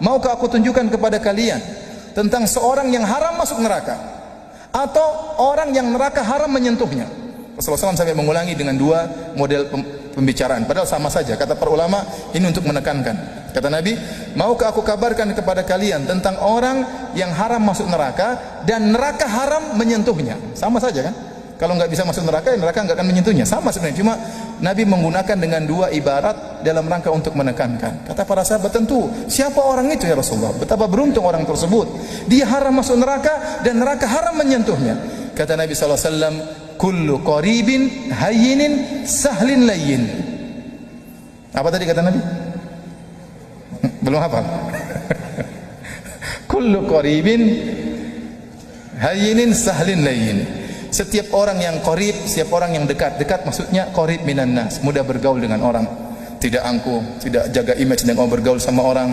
maukah aku tunjukkan kepada kalian tentang seorang yang haram masuk neraka atau orang yang neraka haram menyentuhnya? Rasulullah SAW sampai mengulangi dengan dua model pembicaraan, padahal sama saja. Kata para ulama, ini untuk menekankan. Kata Nabi, maukah aku kabarkan kepada kalian tentang orang yang haram masuk neraka dan neraka haram menyentuhnya? Sama saja kan? Kalau nggak bisa masuk neraka, ya neraka nggak akan menyentuhnya. Sama sebenarnya, cuma Nabi menggunakan dengan dua ibarat dalam rangka untuk menekankan. Kata para sahabat, tentu siapa orang itu ya Rasulullah? Betapa beruntung orang tersebut. Dia haram masuk neraka dan neraka haram menyentuhnya. Kata Nabi SAW, kullu qaribin hayyinin sahlin layyin. Apa tadi kata Nabi? Belum hafal. Kullu qaribin hayyinin sahlin layyin. Setiap orang yang qarib, setiap orang yang dekat. Dekat maksudnya qarib minan nas, mudah bergaul dengan orang, tidak angkuh, tidak jaga image dengan bergaul sama orang,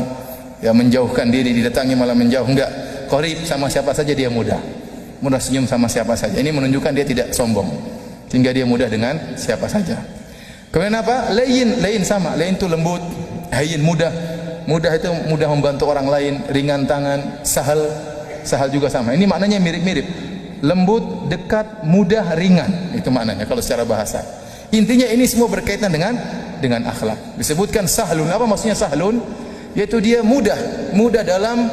ya menjauhkan diri, didatangi malah menjauh. Enggak, qarib sama siapa saja dia mudah senyum sama siapa saja. Ini menunjukkan dia tidak sombong, sehingga dia mudah dengan siapa saja. Kemudian apa? Layyin sama. Layyin itu lembut, hayyin mudah. Mudah itu mudah membantu orang lain, ringan tangan. Sahal juga sama. Ini maknanya mirip-mirip. Lembut, dekat, mudah, ringan. Itu maknanya kalau secara bahasa. Intinya ini semua berkaitan dengan akhlak. Disebutkan sahlun. Apa maksudnya sahlun? Yaitu dia mudah dalam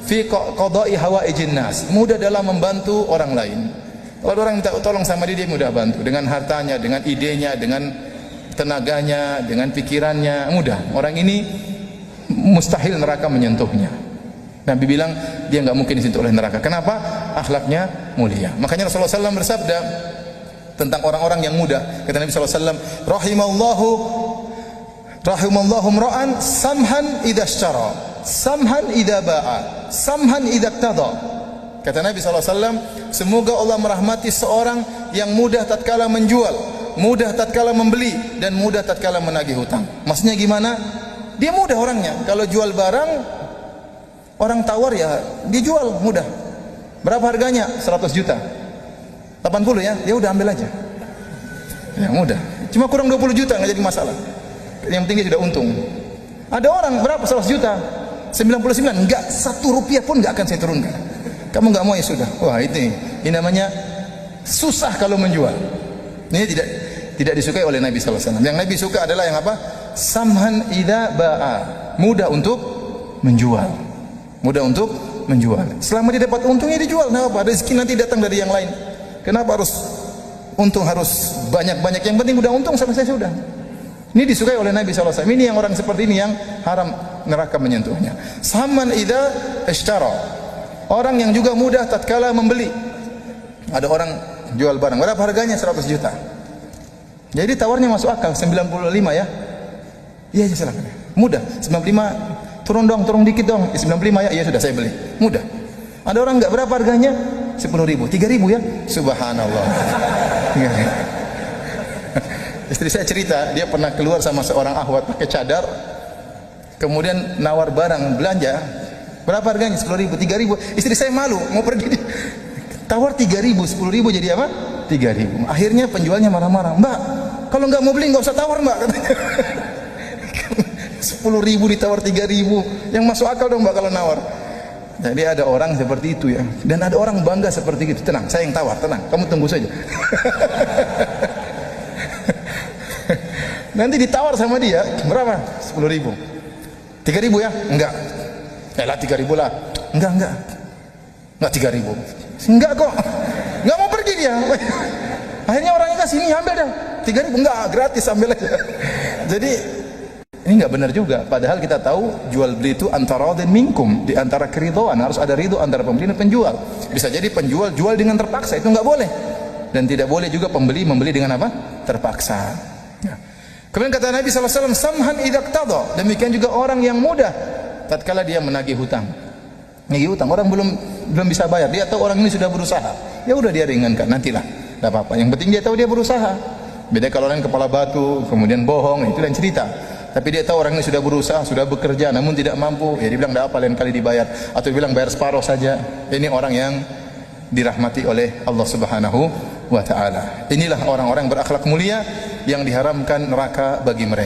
fi qada'i hawaijin nas, mudah dalam membantu orang lain. Kalau orang minta tolong sama dia mudah bantu, dengan hartanya, dengan idenya, dengan tenaganya, dengan pikirannya, mudah. Orang ini mustahil neraka menyentuhnya. Nabi bilang dia nggak mungkin disentuh oleh neraka. Kenapa? Akhlaknya mulia. Makanya Rasulullah SAW bersabda tentang orang-orang yang mudah. Kata Nabi SAW, rahimallahu mra'an samhan idza ishtara, samhan idza ba'a, samhan idza iqtada. Kata Nabi SAW, semoga Allah merahmati seorang yang mudah tatkala menjual, mudah tatkala membeli, dan mudah tatkala menagih hutang. Maksudnya gimana? Dia mudah orangnya. Kalau jual barang, orang tawar ya dia jual mudah. Berapa harganya? 100 juta, 80 ya, dia udah ambil aja. Ya mudah. Cuma kurang 20 juta nggak jadi masalah. Yang penting dia sudah untung. Ada orang berapa? 100 juta, 99, enggak, 1 rupiah pun enggak akan saya turunkan. Kamu enggak mau ya sudah. Wah, ini namanya susah kalau menjual. Ini tidak disukai oleh Nabi SAW. Yang Nabi suka adalah yang apa? Samhan idza ba'a, mudah untuk menjual. Mudah untuk menjual. Selama dia dapat untungnya dijual, enggak apa, rezeki nanti datang dari yang lain. Kenapa harus untung harus banyak-banyak? Yang penting udah untung sampai saya sudah. Ini disukai oleh Nabi SAW. Ini yang orang seperti ini yang haram neraka menyentuhnya. Saman idza ishtara, orang yang juga mudah tatkala membeli. Ada orang jual barang, berapa harganya? 100 juta. Jadi tawarnya masuk akal, 95 ya. Iya silakan. Mudah, 95, turun dikit dong. 95 ya, iya sudah saya beli. Mudah. Ada orang enggak, berapa harganya? 10.000, 3.000 ya. Subhanallah. Istri saya cerita, dia pernah keluar sama seorang akhwat pakai cadar, kemudian nawar barang belanja. Berapa harganya? 10.000, 3.000. Istri saya malu, mau pergi. Tawar 3.000, 10.000 jadi apa? 3.000. Akhirnya penjualnya marah-marah. Mbak, kalau nggak mau beli nggak usah tawar mbak, katanya. 10.000 ditawar 3.000, yang masuk akal dong mbak kalau nawar. Jadi ada orang seperti itu ya, dan ada orang bangga seperti itu. Tenang, saya yang tawar, tenang, kamu tunggu saja. Nanti ditawar sama dia, berapa? 10.000. 3.000 ya? Enggak. Lah 3.000 lah. Enggak 3.000. Enggak kok. Enggak mau pergi dia. Akhirnya orangnya ke sini ambil dah. 3.000 enggak, gratis ambil aja. Jadi ini enggak benar juga. Padahal kita tahu jual beli itu antara radin minkum, di antara keridhaan, harus ada ridho antara pembeli dan penjual. Bisa jadi penjual jual dengan terpaksa, itu enggak boleh. Dan tidak boleh juga pembeli membeli dengan apa? Terpaksa. Ya. Kemudian kata Nabi SAW, samhan idza iqtada. Demikian juga orang yang mudah tatkala dia menagih hutang. Nagih hutang, orang belum bisa bayar, dia tahu orang ini sudah berusaha, ya udah dia ringankan, nantilah, tidak apa-apa. Yang penting dia tahu dia berusaha. Beda kalau orang kepala batu, kemudian bohong, itu lain cerita. Tapi dia tahu orang ini sudah berusaha, sudah bekerja, namun tidak mampu, ya dia bilang tidak apa, lain kali dibayar, atau dia bilang bayar separuh saja. Ini orang yang dirahmati oleh Allah Subhanahu wa Ta'ala. Inilah orang-orang berakhlak mulia yang diharamkan neraka bagi mereka.